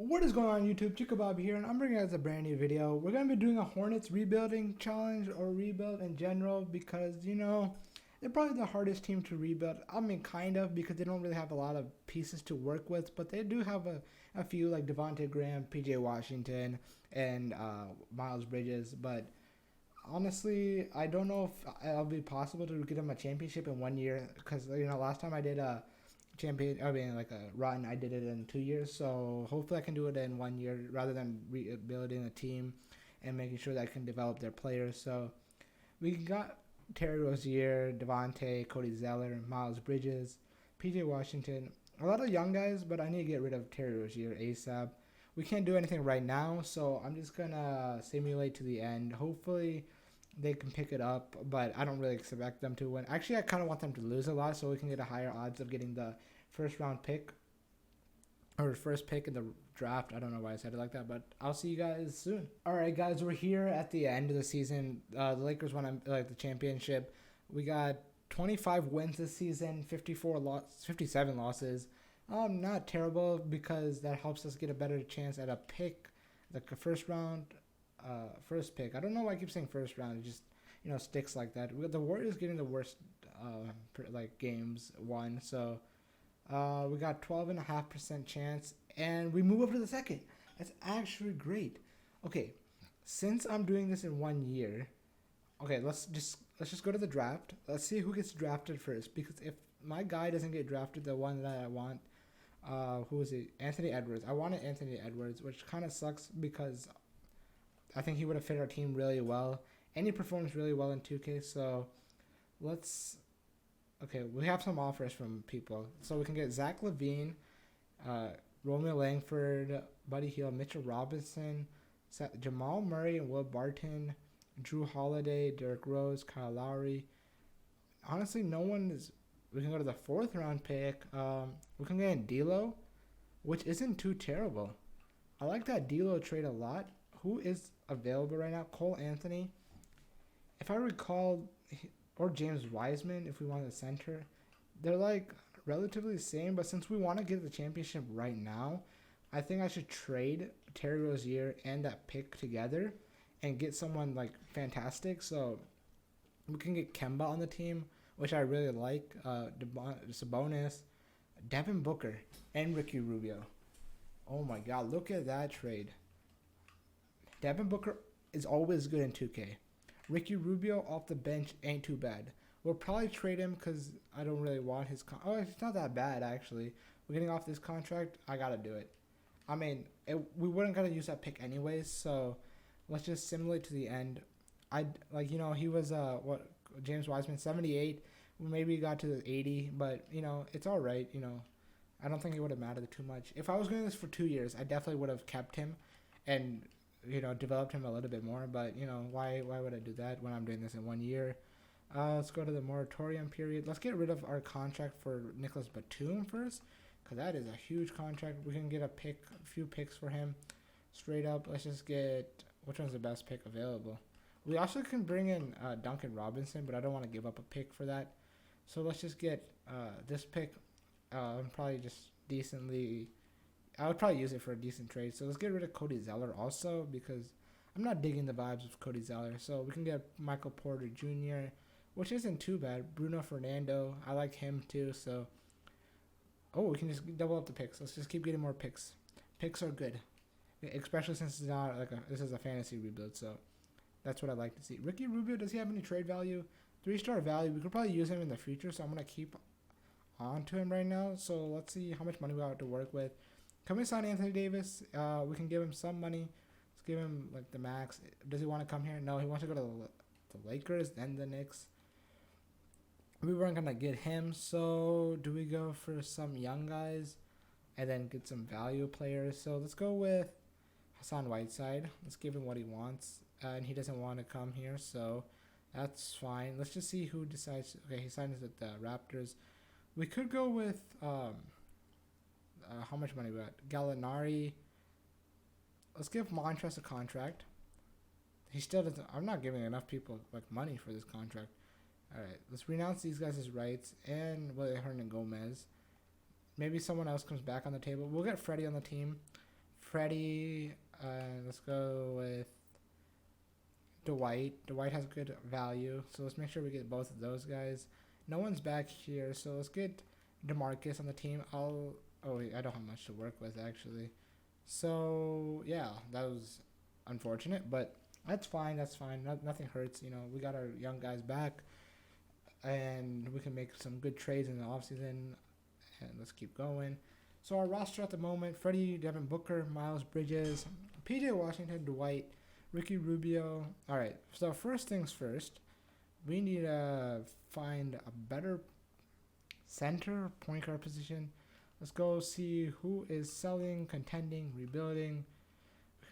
What is going on YouTube? Chica Bob here, and I'm bringing you guys a brand new video. We're going to be doing a Hornets rebuilding challenge or rebuild in general because, they're probably the hardest team to rebuild. I mean, kind of, because they don't really have a lot of pieces to work with, but they do have a few like Devontae Graham, PJ Washington, and Miles Bridges. But honestly, I don't know if it'll be possible to get them a championship in 1 year because, last time I did a like a run, I did it in 2 years. So hopefully I can do it in 1 year rather than rebuilding a team and making sure that I can develop their players. So we got Terry Rozier, Devontae, Cody Zeller, Miles Bridges, PJ Washington. A lot of young guys, but I need to get rid of Terry Rozier ASAP. We can't do anything right now, so I'm just gonna simulate to the end. Hopefully they can pick it up, but I don't really expect them to win. Actually, I kind of want them to lose a lot so we can get a higher odds of getting the first round pick or first pick in the draft. I don't know why I said it like that, but I'll see you guys soon. All right, guys, we're here at the end of the season. The Lakers won the championship. We got 25 wins this season, 57 losses. Not terrible because that helps us get a better chance at a pick, like a first pick. I don't know why I keep saying first round. It just sticks like that. The Warriors getting the worst games won, so we got 12.5% chance, and we move up to the second. That's actually great. Okay, since I'm doing this in 1 year, okay, let's just go to the draft. Let's see who gets drafted first, because if my guy doesn't get drafted, the one that I want, who is it? Anthony Edwards. I wanted Anthony Edwards, which kind of sucks because I think he would have fit our team really well, and he performs really well in 2K. So let's. Okay, we have some offers from people, so we can get Zach LaVine, uh, Romeo Langford, Buddy Hield, Mitchell Robinson, Jamal Murray, and Will Barton, Drew Holiday, Derrick Rose, Kyle Lowry. Honestly, no one is. We can go to the fourth round pick. We can get D'Lo, which isn't too terrible. I like that D'Lo trade a lot. Who is available right now? Cole Anthony. If I recall, or James Wiseman, if we want a center, they're like relatively the same. But since we want to get the championship right now, I think I should trade Terry Rozier and that pick together and get someone like fantastic. So we can get Kemba on the team, which I really like. Sabonis, Devin Booker, and Ricky Rubio. Oh my God, look at that trade. Devin Booker is always good in 2K. Ricky Rubio off the bench ain't too bad. We'll probably trade him because I don't really want his oh, it's not that bad actually. We're getting off this contract. I gotta do it. I mean, we wouldn't gotta use that pick anyways. So let's just simulate to the end. I like he was what James Wiseman 78. Maybe got to the 80, but it's all right. I don't think it would have mattered too much. If I was doing this for 2 years, I definitely would have kept him and developed him a little bit more. But why would I do that when I'm doing this in 1 year? Let's go to the moratorium period. Let's get rid of our contract for Nicholas Batum first, because that is a huge contract. We can get a few picks for him, straight up. Let's just get which one's the best pick available. We also can bring in Duncan Robinson, but I don't want to give up a pick for that. So let's just get this pick. Probably just decently. I would probably use it for a decent trade. So let's get rid of Cody Zeller also, because I'm not digging the vibes of Cody Zeller. So we can get Michael Porter Jr., which isn't too bad. Bruno Fernando, I like him too. So, we can just double up the picks. Let's just keep getting more picks. Picks are good, especially since it's not this is a fantasy rebuild. So that's what I like to see. Ricky Rubio, does he have any trade value? 3-star value. We could probably use him in the future. So I'm gonna keep on to him right now. So let's see how much money we have to work with. Can we sign Anthony Davis? We can give him some money. Let's give him like the max. Does he want to come here? No, he wants to go to the Lakers, then the Knicks. We weren't gonna get him, so do we go for some young guys and then get some value players? So let's go with Hassan Whiteside. Let's give him what he wants, and he doesn't want to come here, so that's fine. Let's just see who decides. Okay, he signs with the Raptors. We could go with how much money we got? Gallinari. Let's give Montrezl a contract. He still doesn't. I'm not giving enough people like money for this contract. All right, let's renounce these guys' rights and Hernan Gomez. Maybe someone else comes back on the table. We'll get Freddie on the team. Freddie. Let's go with Dwight. Dwight has good value, so let's make sure we get both of those guys. No one's back here, so let's get DeMarcus on the team. Oh wait, I don't have much to work with actually. So yeah, that was unfortunate, but that's fine. That's fine. Nothing hurts. We got our young guys back, and we can make some good trades in the offseason. And let's keep going. So our roster at the moment: Freddie, Devin Booker, Miles Bridges, PJ Washington, Dwight, Ricky Rubio. All right. So first things first, we need to find a better center point guard position. Let's go see who is selling, contending, rebuilding.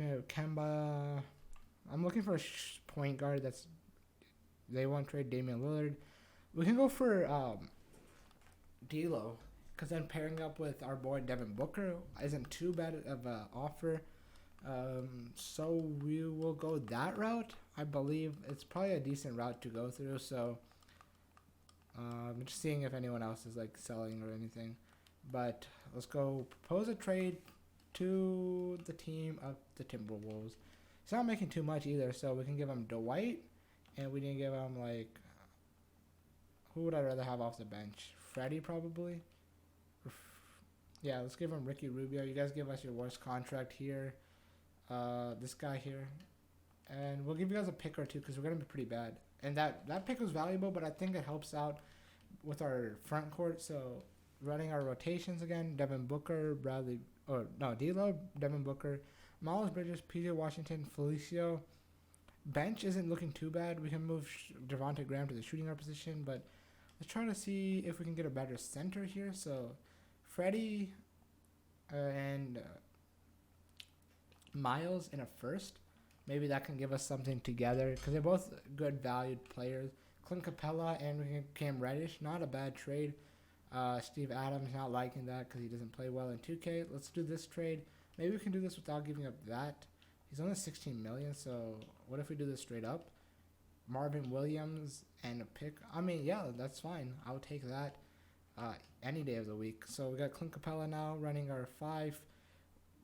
Okay, Kemba. I'm looking for a point guard they want to trade Damian Lillard. We can go for D'Lo, because then pairing up with our boy Devin Booker isn't too bad of an offer. So we will go that route. I believe it's probably a decent route to go through. So I'm just seeing if anyone else is like selling or anything. But let's go propose a trade to the team of the Timberwolves. It's not making too much either, so we can give him Dwight, and we can give him who would I rather have off the bench? Freddie probably. Yeah, let's give him Ricky Rubio. You guys give us your worst contract here. This guy here. And we'll give you guys a pick or two because we're going to be pretty bad. And that pick was valuable, but I think it helps out with our front court. So running our rotations again, Devin Booker, D'Lo, Devin Booker, Miles Bridges, PJ Washington, Felicio. Bench isn't looking too bad. We can move Devontae Graham to the shooting guard position, but let's try to see if we can get a better center here. So Freddie and Miles in a first. Maybe that can give us something together because they're both good valued players. Clint Capella and Cam Reddish, not a bad trade. Steve Adams not liking that because he doesn't play well in 2K. Let's do this trade. Maybe we can do this without giving up that. He's only 16 million, so what if we do this straight up? Marvin Williams and a pick. I mean, yeah, that's fine. I'll take that any day of the week. So we got Clint Capella now running our 5.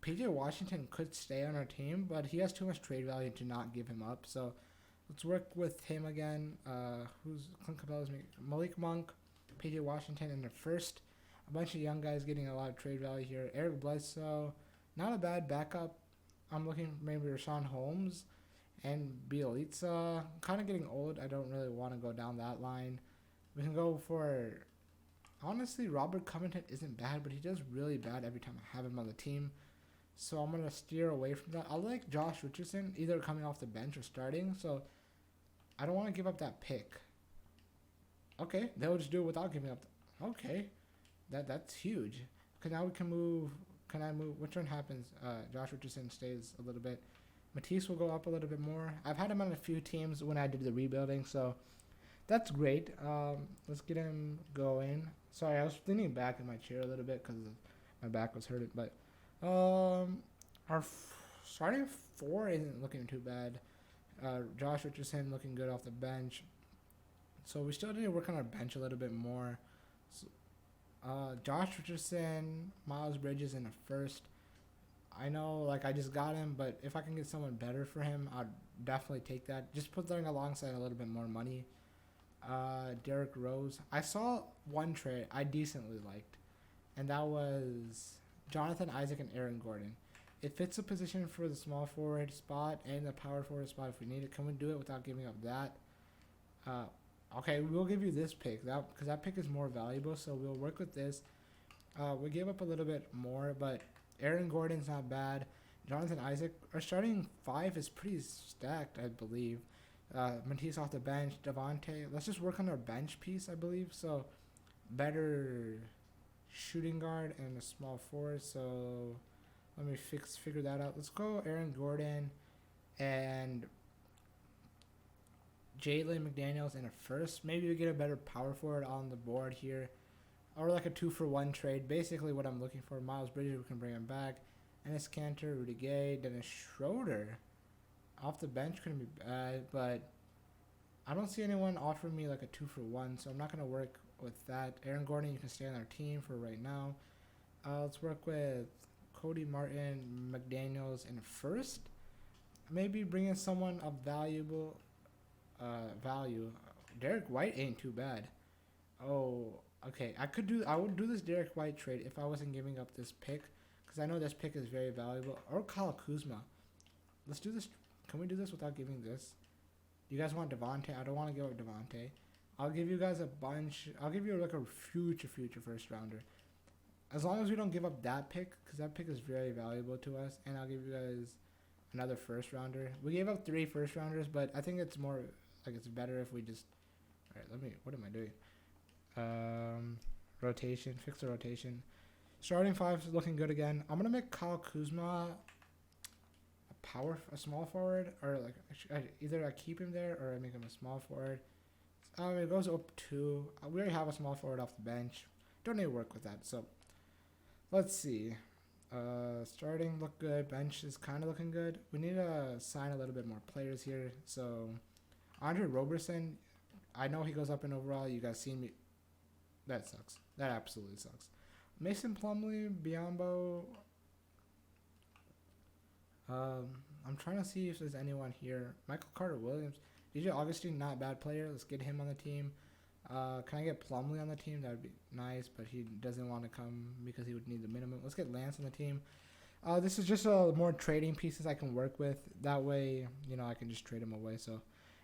PJ Washington could stay on our team, but he has too much trade value to not give him up. So let's work with him again. Who's Clint Capella's Malik Monk, PJ Washington in the first. A bunch of young guys getting a lot of trade value here. Eric Bledsoe, not a bad backup. I'm looking for maybe Rashawn Holmes and Bielitsa. Kind of getting old. I don't really want to go down that line. We can go for, honestly, Robert Covington isn't bad, but he does really bad every time I have him on the team. So I'm going to steer away from that. I like Josh Richardson, either coming off the bench or starting. So I don't want to give up that pick. Okay, they'll just do it without giving up. Okay, that's huge. Because now we can move. Can I move? Which one happens? Josh Richardson stays a little bit. Matisse will go up a little bit more. I've had him on a few teams when I did the rebuilding, so that's great. Let's get him going. Sorry, I was leaning back in my chair a little bit because my back was hurting. But our starting 4 isn't looking too bad. Josh Richardson looking good off the bench. So we still need to work on our bench a little bit more. So, Josh Richardson, Miles Bridges in the first. I know, I just got him, but if I can get someone better for him, I'd definitely take that. Just put them alongside a little bit more money. Derrick Rose. I saw one trade I decently liked, and that was Jonathan Isaac and Aaron Gordon. It fits the position for the small forward spot and the power forward spot if we need it. Can we do it without giving up that? Okay, we'll give you this pick because that pick is more valuable, so we'll work with this. We gave up a little bit more, but Aaron Gordon's not bad. Jonathan Isaac, our starting 5 is pretty stacked, I believe. Matisse off the bench, Devontae. Let's just work on our bench piece, I believe. So better shooting guard and a small forward. So let me figure that out. Let's go Aaron Gordon and Jalen McDaniels in a first. Maybe we get a better power forward on the board here. Or like a 2-for-1 trade. Basically what I'm looking for. Miles Bridges, we can bring him back. Ennis Cantor, Rudy Gay, Dennis Schroeder. Off the bench couldn't be bad, but I don't see anyone offering me like a 2-for-1, so I'm not going to work with that. Aaron Gordon, you can stay on our team for right now. Let's work with Cody Martin, McDaniels in first. Maybe bring in someone of valuable value. Derek White ain't too bad. Oh, okay. I would do this Derek White trade if I wasn't giving up this pick, because I know this pick is very valuable. Or Kyle Kuzma. Let's do this. Can we do this without giving this? You guys want Devontae? I don't want to give up Devontae. I'll give you guys a bunch. I'll give you like a future first rounder. As long as we don't give up that pick, because that pick is very valuable to us. And I'll give you guys another first rounder. We gave up 3 first rounders, but I think it's more, like, it's better if we just... Alright, what am I doing? Rotation, fix the rotation. Starting 5 is looking good again. I'm going to make Kyle Kuzma a small forward, or like either I keep him there or I make him a small forward. It goes up 2. We already have a small forward off the bench. Don't need to work with that. So let's see. Starting look good. Bench is kind of looking good. We need to sign a little bit more players here. So Andre Roberson, I know he goes up in overall. You guys seen me. That sucks. That absolutely sucks. Mason Plumlee, Biombo. I'm trying to see if there's anyone here. Michael Carter Williams. DJ Augustine, not a bad player. Let's get him on the team. Can I get Plumlee on the team? That would be nice, but he doesn't want to come because he would need the minimum. Let's get Lance on the team. This is just more trading pieces I can work with. That way, you know, I can just trade him away. So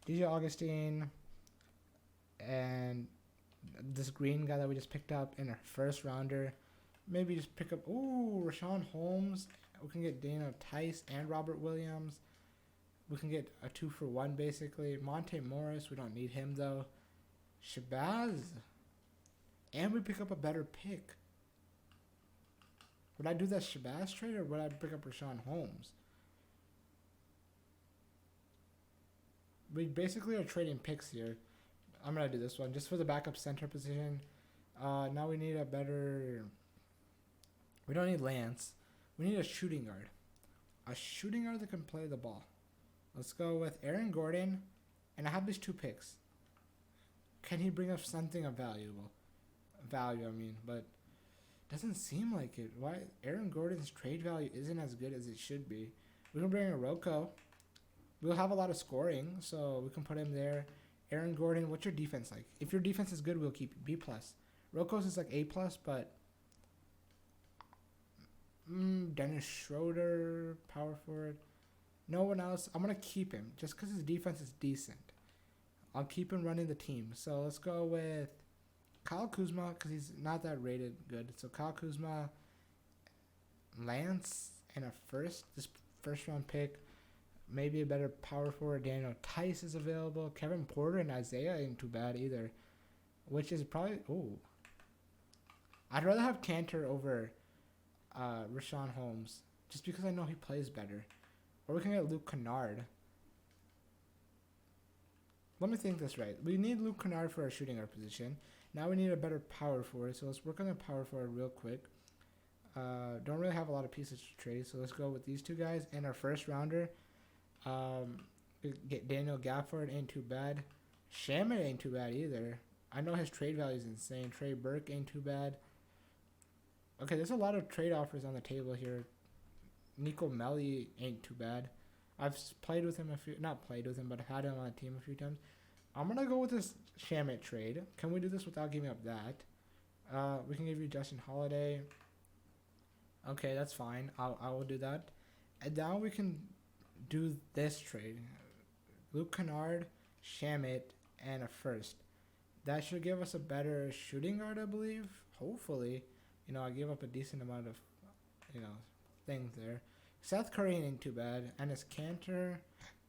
DJ Augustine and this green guy that we just picked up in our first rounder. Maybe just pick up, Rashawn Holmes. We can get Daniel Tice and Robert Williams. We can get a 2-for-1 basically. Monte Morris, we don't need him though. Shabazz. And we pick up a better pick. Would I do that Shabazz trade or would I pick up Rashawn Holmes? We basically are trading picks here. I'm going to do this one just for the backup center position. Now we need a better... We don't need Lance. We need a shooting guard. A shooting guard that can play the ball. Let's go with Aaron Gordon. And I have these 2 picks. Can he bring us something of value, but doesn't seem like it. Why? Aaron Gordon's trade value isn't as good as it should be. We can bring in Rocco. We'll have a lot of scoring, so we can put him there. Aaron Gordon, what's your defense like? If your defense is good, we'll keep B+. Rocco's is like A+, but Dennis Schroeder, power forward. No one else. I'm going to keep him just because his defense is decent. I'll keep him running the team. So let's go with Kyle Kuzma because he's not that rated good. So Kyle Kuzma, Lance, and this first round pick. Maybe a better power forward. Daniel Tice is available. Kevin Porter and Isaiah ain't too bad either. Which is probably... I'd rather have Cantor over Rashawn Holmes. Just because I know he plays better. Or we can get Luke Kennard. Let me think this right. We need Luke Kennard for our shooting guard position. Now we need a better power forward. So let's work on the power forward real quick. Don't really have a lot of pieces to trade. So let's go with these 2 guys. And our first rounder. Get Daniel Gafford, ain't too bad. Shaman ain't too bad either. I know his trade value is insane. Trey Burke ain't too bad. Okay, there's a lot of trade offers on the table here. Nico Melli ain't too bad. I've played with him not played with him, but I've had him on a team a few times. I'm going to go with this Shamit trade. Can we do this without giving up that? We can give you Justin Holiday. Okay, that's fine. I will do that. And now we can do this trade. Luke Kennard, Shamit, and a first. That should give us a better shooting guard, I believe. Hopefully. You know, I gave up a decent amount of, things there. Seth Curry ain't too bad. Enes Kanter,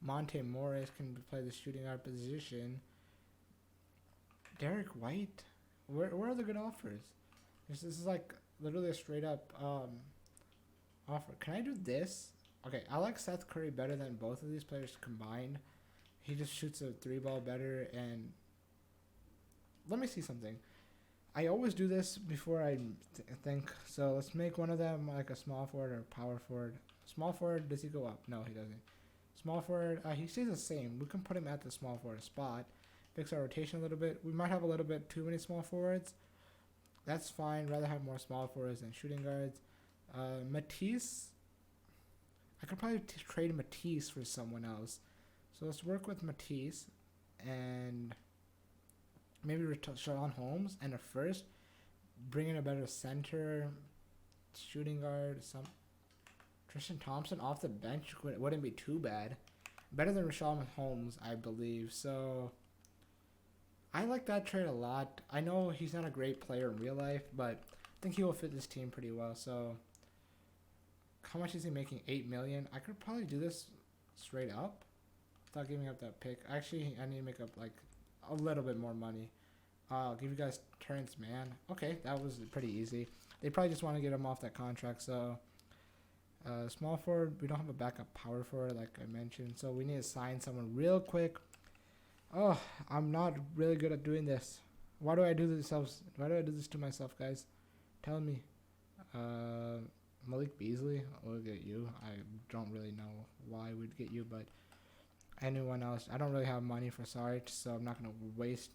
Monte Morris can play the shooting guard position. Derek White. Where are the good offers? This is like literally a straight up offer. Can I do this? Okay, I like Seth Curry better than both of these players combined. He just shoots a 3-ball better. And let me see something. I always do this before I think. So let's make one of them like a small forward or power forward. Small forward, does he go up? No, he doesn't. Small forward, he stays the same. We can put him at the small forward spot. Fix our rotation a little bit. We might have a little bit too many small forwards. That's fine. Rather have more small forwards than shooting guards. Matisse. I could probably trade Matisse for someone else. So let's work with Matisse and maybe Shalon Holmes and a first. Bring in a better center, shooting guard, some Tristan Thompson off the bench wouldn't be too bad. Better than Rashawn Holmes, I believe. So I like that trade a lot. I know he's not a great player in real life, but I think he will fit this team pretty well. So how much is he making? $8 million. I could probably do this straight up without giving up that pick. Actually, I need to make up like a little bit more money. I'll give you guys Terrence Mann. Okay, that was pretty easy. They probably just want to get him off that contract. So small forward, we don't have a backup power forward like I mentioned. So we need to sign someone real quick. Oh, I'm not really good at doing this. Why do I do this? Why do I do this to myself, guys? Tell me. Malik Beasley, we'll get you. I don't really know why we'd get you, but anyone else. I don't really have money for Sarge, so I'm not going to waste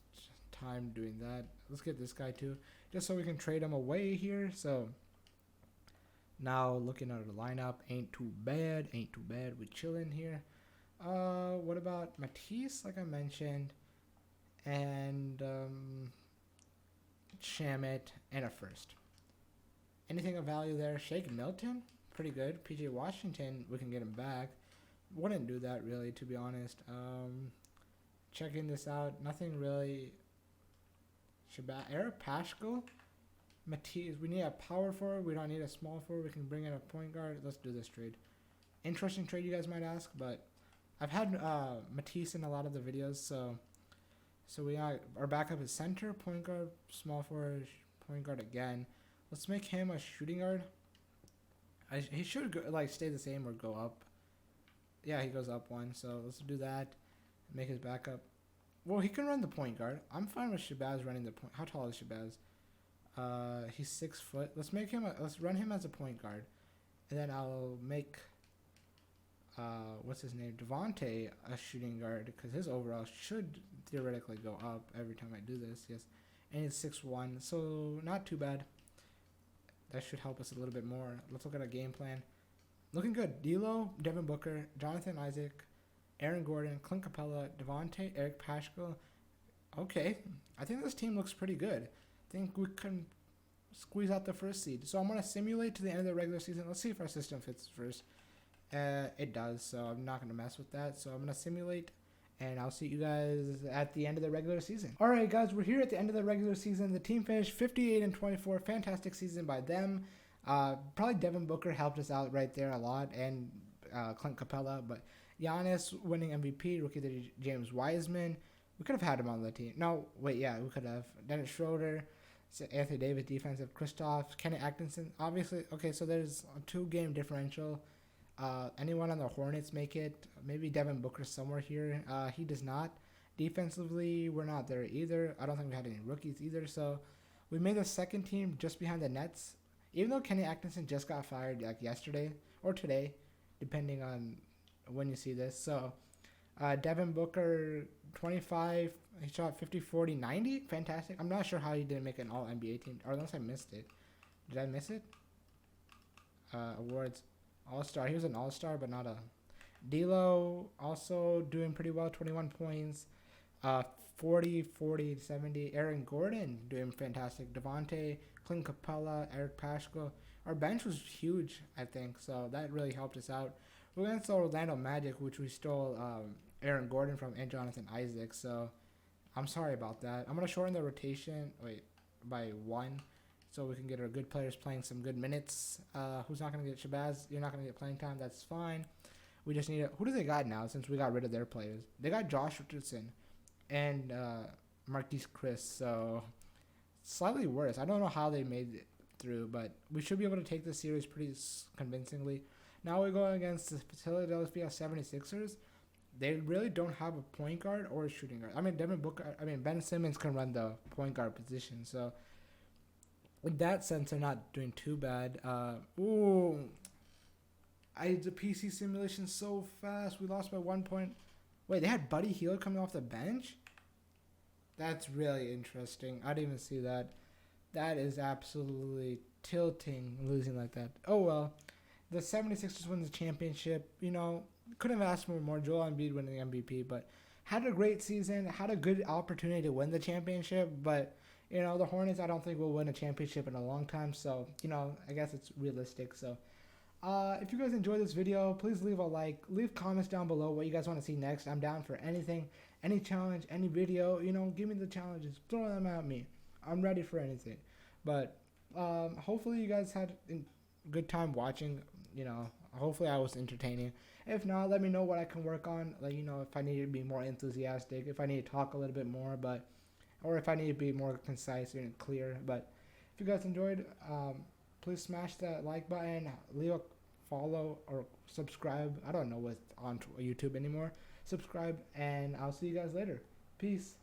time doing that. Let's get this guy too, just so we can trade him away here. So now looking at the lineup, ain't too bad. We're chilling here. What about Matisse, like I mentioned, and Shamit, and a first. Anything of value there? Shake Milton, pretty good. PJ Washington, we can get him back. Wouldn't do that really, to be honest. Checking this out, nothing really. Eric Paschal, Matisse. We need a power forward. We don't need a small forward. We can bring in a point guard. Let's do this trade. Interesting trade, you guys might ask, but I've had Matisse in a lot of the videos, so we got our backup is center, point guard, small forward, point guard again. Let's make him a shooting guard. He should go, stay the same or go up. Yeah, he goes up one, so let's do that. Make his backup. Well, he can run the point guard. I'm fine with Shabazz running the point. How tall is Shabazz? He's 6 foot. Let's run him as a point guard, and then I'll make what's his name, Devontae, a shooting guard, because his overall should theoretically go up every time I do this. Yes, and he's 6'1", so not too bad. That should help us a little bit more. Let's look at our game plan. Looking good. D'Lo, Devin Booker, Jonathan Isaac, Aaron Gordon, Clint Capella, Devontae, Eric Paschal. Okay, I think this team looks pretty good. I think we can squeeze out the first seed. So I'm going to simulate to the end of the regular season. Let's see if our system fits first. It does, so I'm not going to mess with that. So I'm going to simulate, and I'll see you guys at the end of the regular season. All right, guys, we're here at the end of the regular season. The team finished 58-24. Fantastic season by them. Probably Devin Booker helped us out right there a lot, and Clint Capella. But Giannis winning MVP, rookie of the James Wiseman. We could have had him on the team. No, wait, yeah, we could have. Dennis Schroeder, Anthony Davis, defensive, Kristoff, Kenny Atkinson. Obviously, okay, so there's a 2-game differential. Anyone on the Hornets make it? Maybe Devin Booker somewhere here. He does not. Defensively, we're not there either. I don't think we had any rookies either. So we made the second team just behind the Nets. Even though Kenny Atkinson just got fired like yesterday or today, depending on when you see this. So Devin Booker, 25. He shot 50, 40, 90. Fantastic. I'm not sure how he didn't make an all-NBA team. Or unless I missed it. Did I miss it? Awards. All-star. He was an all-star, but not a... D'Lo also doing pretty well. 21 points. 40, 40, 70. Aaron Gordon doing fantastic. Devontae, Clint Capella, Eric Paschal. Our bench was huge, I think, so that really helped us out. We went to Orlando Magic, which we stole Aaron Gordon from, and Jonathan Isaac, so I'm sorry about that. I'm going to shorten the rotation by 1 so we can get our good players playing some good minutes. Who's not going to get Shabazz? You're not going to get playing time. That's fine. We just need to... Who do they got now since we got rid of their players? They got Josh Richardson and Marquise Chris, so slightly worse. I don't know how they made it through, but we should be able to take this series pretty convincingly. Now we're going against the Philadelphia 76ers. They really don't have a point guard or a shooting guard. I mean, Ben Simmons can run the point guard position, so in that sense, they're not doing too bad. The PC simulation so fast. We lost by 1 point. Wait, they had Buddy Hield coming off the bench? That's really interesting. I didn't even see that. That is absolutely tilting losing like that. Oh well. The 76ers win the championship. You know, couldn't have asked for more. Joel Embiid winning the MVP, but had a great season. Had a good opportunity to win the championship, but you know the Hornets. I don't think will win a championship in a long time. So you know, I guess it's realistic. So. If you guys enjoyed this video, please leave a like, leave comments down below what you guys want to see next. I'm down for anything, any challenge, any video, you know, give me the challenges, throw them at me. I'm ready for anything. But hopefully you guys had a good time watching, you know, hopefully I was entertaining. If not, let me know what I can work on, like, you know, if I need to be more enthusiastic, if I need to talk a little bit more, but, or if I need to be more concise and clear. But if you guys enjoyed, please smash that like button, leave a follow or subscribe. I don't know what's on YouTube anymore. Subscribe, and I'll see you guys later. Peace.